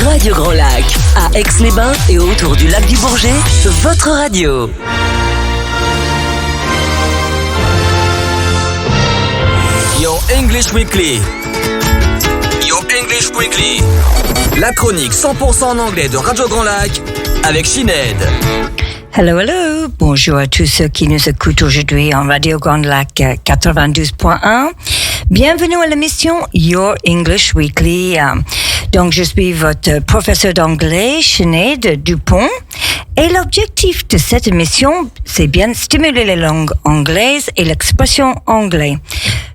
Radio Grand Lac, à Aix-les-Bains et autour du lac du Bourget, votre radio. Your English Weekly. Your English Weekly. La chronique 100% en anglais de Radio Grand Lac avec Sinead. Hello, hello. Bonjour à tous ceux qui nous écoutent aujourd'hui en Radio Grand Lac 92.1. Bienvenue à l'émission Your English Weekly. Donc, je suis votre professeur d'anglais, Sinead Dupont. Et l'objectif de cette émission, c'est bien stimuler les langues anglaises et l'expression anglaise.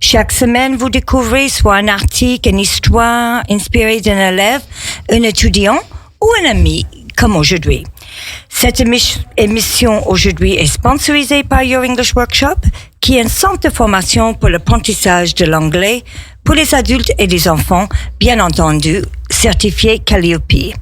Chaque semaine, vous découvrez soit un article, une histoire inspirée d'un élève, un étudiant ou un ami, comme aujourd'hui. Cette émission aujourd'hui est sponsorisée par Your English Workshop, qui est un centre de formation pour l'apprentissage de l'anglais pour les adultes et les enfants, bien entendu, certifié Kallisté.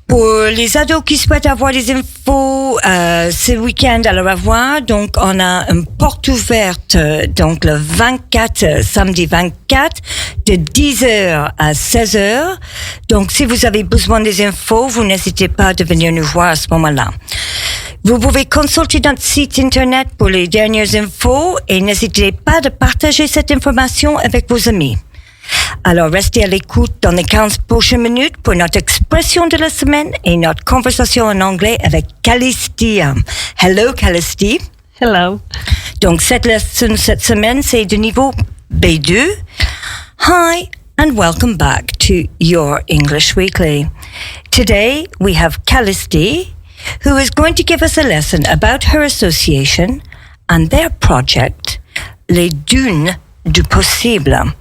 Pour les ados qui souhaitent avoir des infos ce week-end à leur avoir, donc on a une porte ouverte donc le 24, samedi 24, de 10h à 16h. Donc si vous avez besoin des infos, vous n'hésitez pas de venir nous voir à ce moment-là. Vous pouvez consulter notre site internet pour les dernières infos et n'hésitez pas de partager cette information avec vos amis. Alors, restez à l'écoute dans les 15 prochaines minutes pour notre expression de la semaine et notre conversation en anglais avec Kallisté. Hello, Kallisté. Hello. Donc, cette leçon cette semaine, c'est de niveau B2. Hi, and welcome back to Your English Weekly. Today, we have Kallisté, who is going to give us a lesson about her association and their project, Les Dunes du Possible.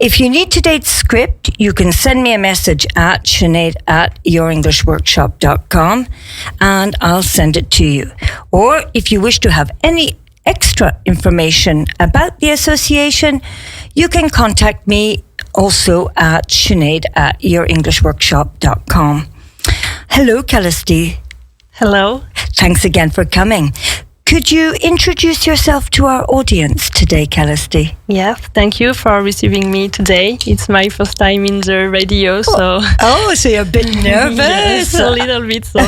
If you need today's script, you can send me a message at Sinead@yourenglishworkshop.com and I'll send it to you. Or if you wish to have any extra information about the association, you can contact me also at Sinead@yourenglishworkshop.com. Hello, Kallisté. Hello. Thanks again for coming. Could you introduce yourself to our audience today, Kallisté? Yes, thank you for receiving me today. It's my first time in the radio, so... Oh, so you're a bit nervous? Yes, a little bit, so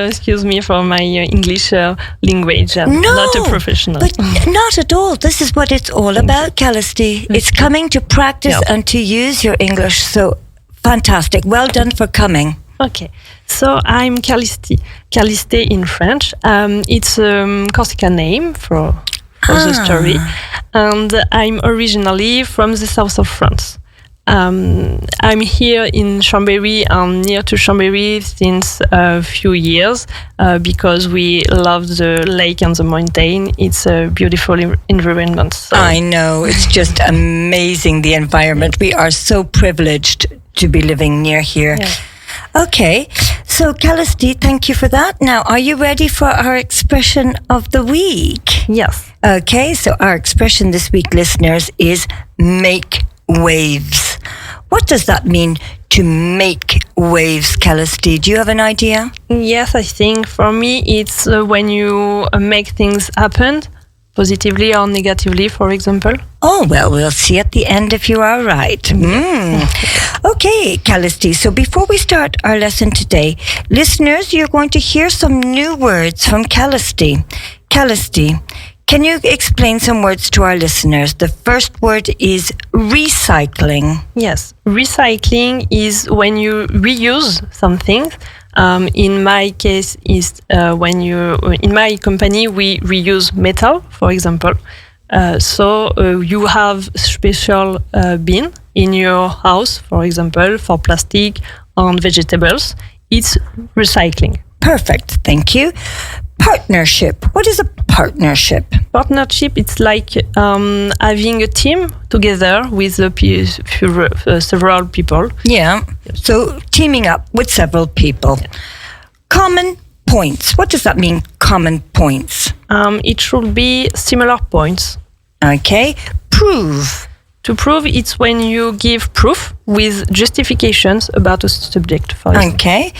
excuse me for my English language. I'm not a professional. But not at all. This is what it's all about, Kallisté. It's coming to practice and to use your English, so fantastic. Well done for coming. Okay, so I'm Kallisté. Kallisté in French. It's a Corsican name for the story. And I'm originally from the south of France. I'm here in Chambéry and near to Chambéry since a few years because we love the lake and the mountain. It's a beautiful environment. So. I know, it's just amazing, the environment. We are so privileged to be living near here. Yeah. Okay, so Kallisté, thank you for that. Now, are you ready for our expression of the week? Yes. Okay, so our expression this week, listeners, is make waves. What does that mean, to make waves, Kallisté? Do you have an idea? Yes, I think for me it's when you make things happen, positively or negatively, for example. Oh, well, we'll see at the end if you are right. Okay, Kallisté, so before we start our lesson today, listeners, you're going to hear some new words from Kallisté. Kallisté, can you explain some words to our listeners? The first word is recycling. Yes, recycling is when you reuse something. In my case, is when in my company we reuse metal, for example. So you have special bin in your house, for example, for plastic and vegetables. It's recycling. Perfect, thank you. Partnership. What is a partnership? Partnership, it's like having a team together with several people. Yeah, so teaming up with several people. Yeah. Common points. What does that mean, common points? It should be similar points. Okay. Prove. To prove, it's when you give proof with justifications about a subject, for example. Okay.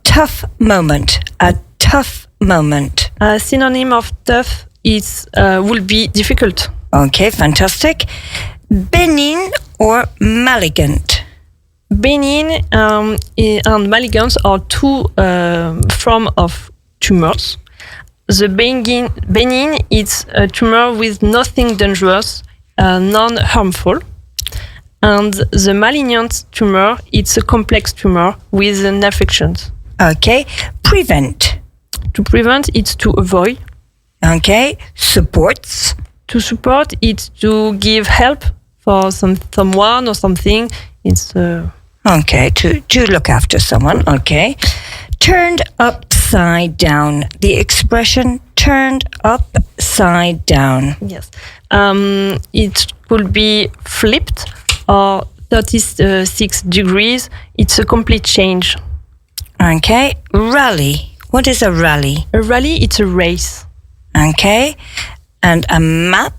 Tough moment. A tough moment. A synonym of tough is will be difficult. Okay, fantastic. Benign or malignant? benign and malignant are two forms of tumors. The benign is a tumor with nothing dangerous, non-harmful. And the malignant tumor, it's a complex tumor with an affection. Okay. Prevent. To prevent, it's to avoid. Okay. Supports. To support, it's to give help for someone or something. It's okay, to look after someone. Okay. Turned upside down. The expression turned upside down. Yes. It could be flipped or 36 degrees. It's a complete change. Okay. Rally. What is a rally? A rally, it's a race. Okay. And a map?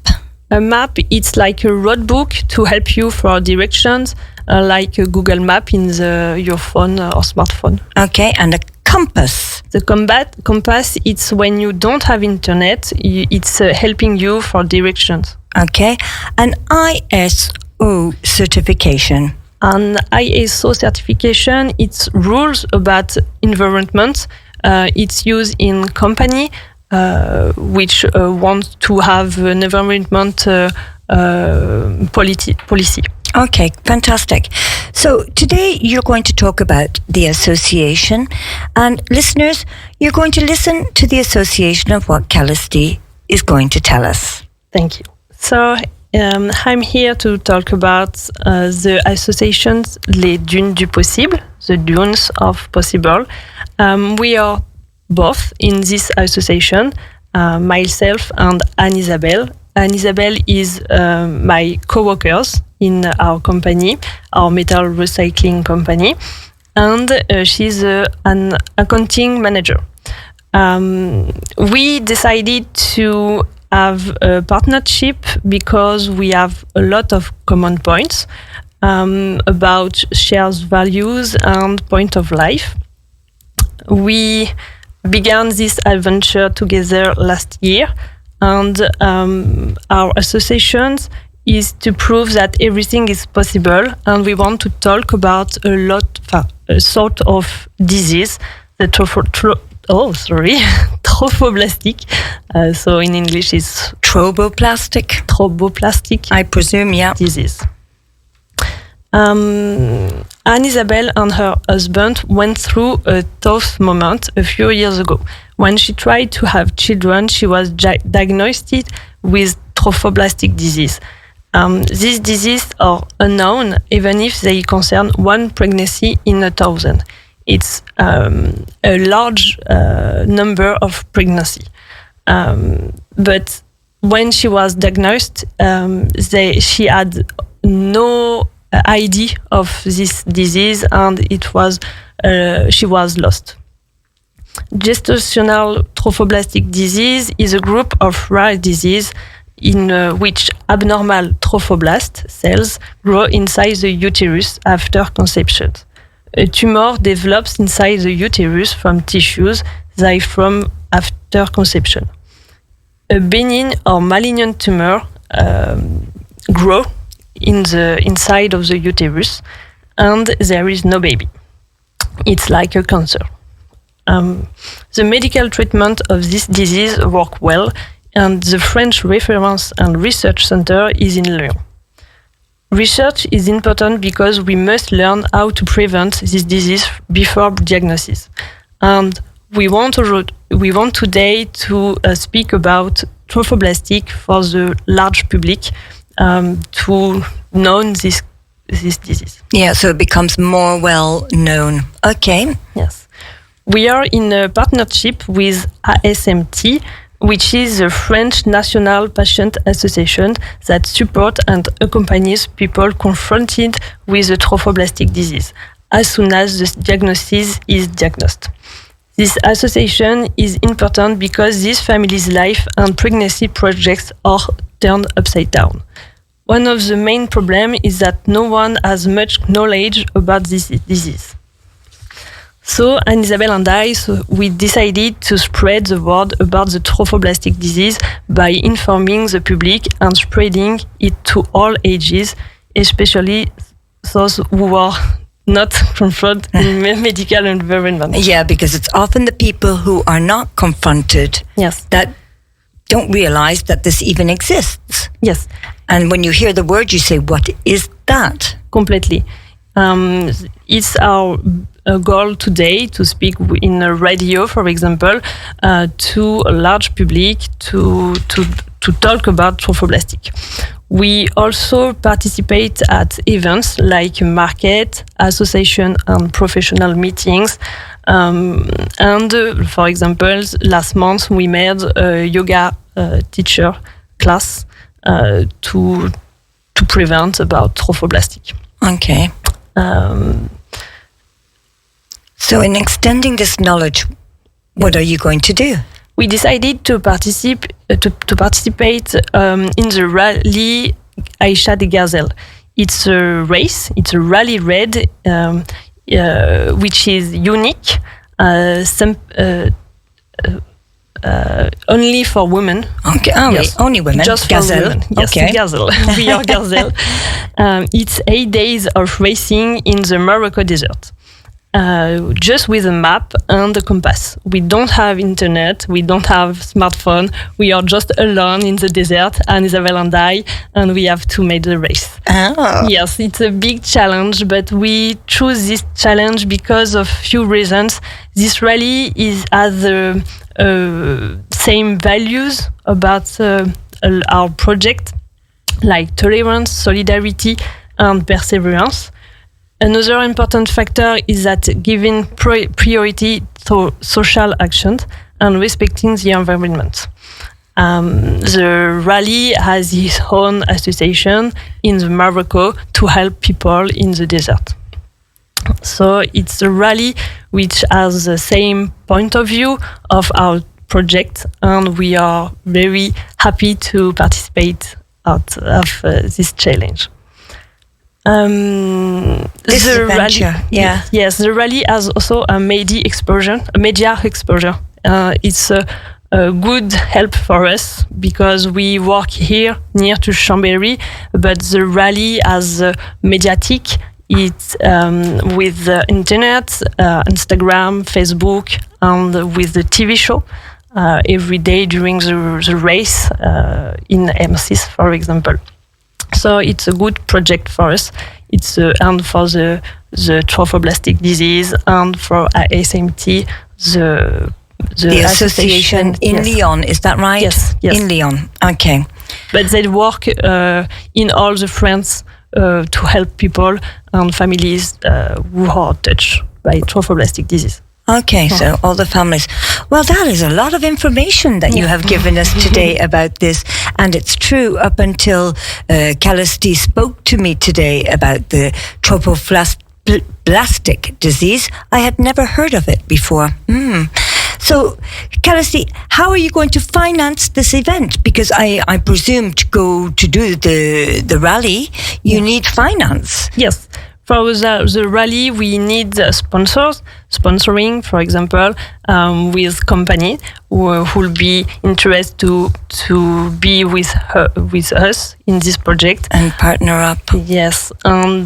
A map, it's like a road book to help you for directions, like a Google Map in your phone or smartphone. Okay, and a compass? The compass, it's when you don't have internet, it's helping you for directions. Okay, an ISO certification? An ISO certification, it's rules about environment. It's used in company which want to have an environment policy. Okay, fantastic. So today you're going to talk about the association, and listeners, you're going to listen to the association of what Kallisté is going to tell us. Thank you. So I'm here to talk about the associations Les Dunes du Possible, the Dunes of Possible. We are both in this association, myself and Anne-Isabelle. Anne-Isabelle is my co-workers in our company, our metal recycling company, and she's an accounting manager. We decided to have a partnership because we have a lot of common points about shared values and point of life. We began this adventure together last year, and our association is to prove that everything is possible, and we want to talk about a sort of disease, the trophoblastic. So in English it's Trophoblastic, I presume, yeah. Disease. Anne-Isabelle and her husband went through a tough moment a few years ago. When she tried to have children, she was diagnosed with trophoblastic disease. These diseases are unknown, even if they concern one pregnancy in 1,000. It's a large number of pregnancy. But when she was diagnosed, she had no idea of this disease, and she was lost. Gestational trophoblastic disease is a group of rare disease in which abnormal trophoblast cells grow inside the uterus after conception. A tumor develops inside the uterus from tissues they form after conception. A benign or malignant tumor grows in the inside of the uterus, and there is no baby. It's like a cancer. The medical treatment of this disease works well, and the French Reference and Research Center is in Lyon. Research is important because we must learn how to prevent this disease before diagnosis. And we want today to speak about trophoblastic for the large public, to know this disease. Yeah, so it becomes more well known. Okay. Yes. We are in a partnership with ASMT, which is the French National Patient Association that supports and accompanies people confronted with a trophoblastic disease as soon as the diagnosis is diagnosed. This association is important because this family's life and pregnancy projects are turned upside down. One of the main problems is that no one has much knowledge about this disease. So Anne-Isabelle and I, we decided to spread the word about the trophoblastic disease by informing the public and spreading it to all ages, especially those who are not confront in medical environment. Yeah, because it's often the people who are not confronted that don't realize that this even exists. Yes. And when you hear the word, you say, what is that? Completely. It's our goal today to speak in a radio, for example, to a large public to talk about trophoblastic. We also participate at events like market, association, and professional meetings. For example, last month we made a yoga teacher class to prevent about trophoblastic. Okay. So in extending this knowledge, what are you going to do? We decided to participate in the rally Aïcha des Gazelles. It's a race, it's a rally raid, which is unique, only for women. Okay, only women. Just Gazelle. For women. Yes, okay. Gazelle. We are Gazelle. It's 8 days of racing in the Morocco desert. Just with a map and a compass. We don't have internet, we don't have smartphone, we are just alone in the desert, and Isabelle and I, and we have to make the race. Oh. Yes, it's a big challenge, but we choose this challenge because of few reasons. This rally has the same values about our project, like tolerance, solidarity, and perseverance. Another important factor is that giving priority to social actions and respecting the environment. The rally has its own association in Morocco to help people in the desert. So it's a rally which has the same point of view of our project, and we are very happy to participate out of this challenge. This adventure, rally, yeah. Yes, the rally has also a media exposure. It's a good help for us because we work here near to Chambéry, but the rally has mediatic. It's with the internet, Instagram, Facebook, and with the TV show every day during the race in M6, for example. So it's a good project for us. It's and for the trophoblastic disease and for ASMT, the association in Lyon. Is that right? Yes. In Lyon. Okay. But they work in all the France to help people and families who are touched by trophoblastic disease. Okay, so all the families. Well, that is a lot of information that you have given us today about this. And it's true, up until Kallisté spoke to me today about the trophoblastic disease, I had never heard of it before. So, Kallisté, how are you going to finance this event? Because I presume to do the rally, you need finance. Yes. For the rally, we need sponsoring, for example, with company who will be interested to be with us in this project and partner up. Yes, and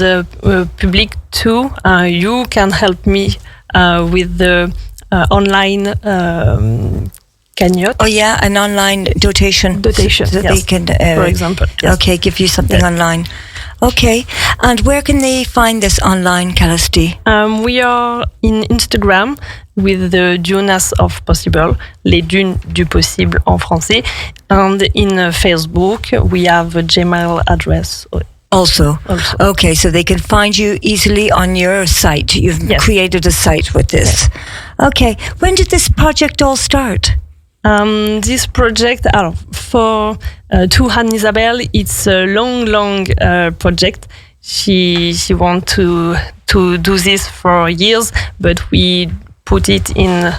public too. You can help me with the online cagnotte. Oh yeah, an online dotation. So yes. They can, for example. Yes. Okay, give you something online. Okay, and where can they find this online, Kallisté? We are in Instagram with the Dunes of Possible, les dunes du possible en français, and in Facebook we have a Gmail address. Also. Okay, so they can find you easily on your site. You've created a site with this. Yes. Okay, when did this project all start? This project, for to Anne-Isabelle, it's a long project. She want to do this for years, but we put it in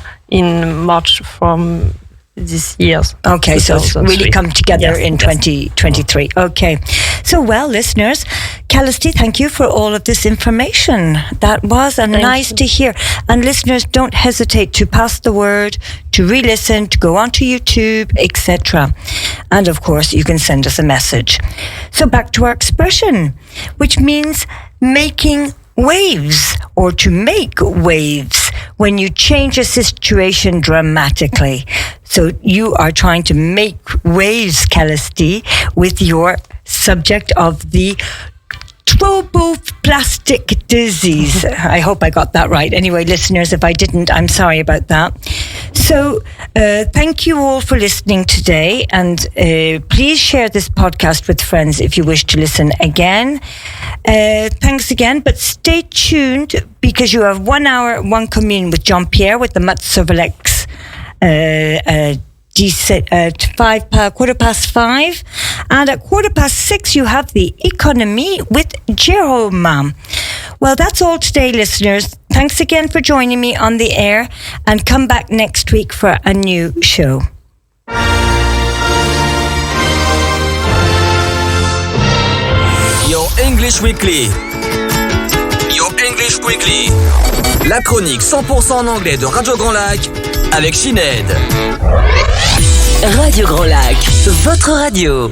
March from this year. Okay, so it's really come together in 2023. Okay. So, well, listeners, Kallisté, thank you for all of this information. That was nice to hear. And listeners, don't hesitate to pass the word, to re-listen, to go onto YouTube, etc. And of course, you can send us a message. So back to our expression, which means making waves or to make waves when you change a situation dramatically. So you are trying to make waves, Kallisté, with your subject of the thrombophlastic disease. I hope I got that right. Anyway, listeners, if I didn't, I'm sorry about that. So thank you all for listening today, and please share this podcast with friends if you wish to listen again. Thanks again, but stay tuned because you have 1 hour, one commune with Jean-Pierre with the Matz of Alex. 5:15, and at 6:15 you have the economy with Jérôme. Well, that's all today, listeners. Thanks again for joining me on the air, and come back next week for a new show. Your English Weekly. Your English Weekly. La chronique 100% en anglais de Radio Grand Lac avec Sinead. Radio Grand Lac, votre radio.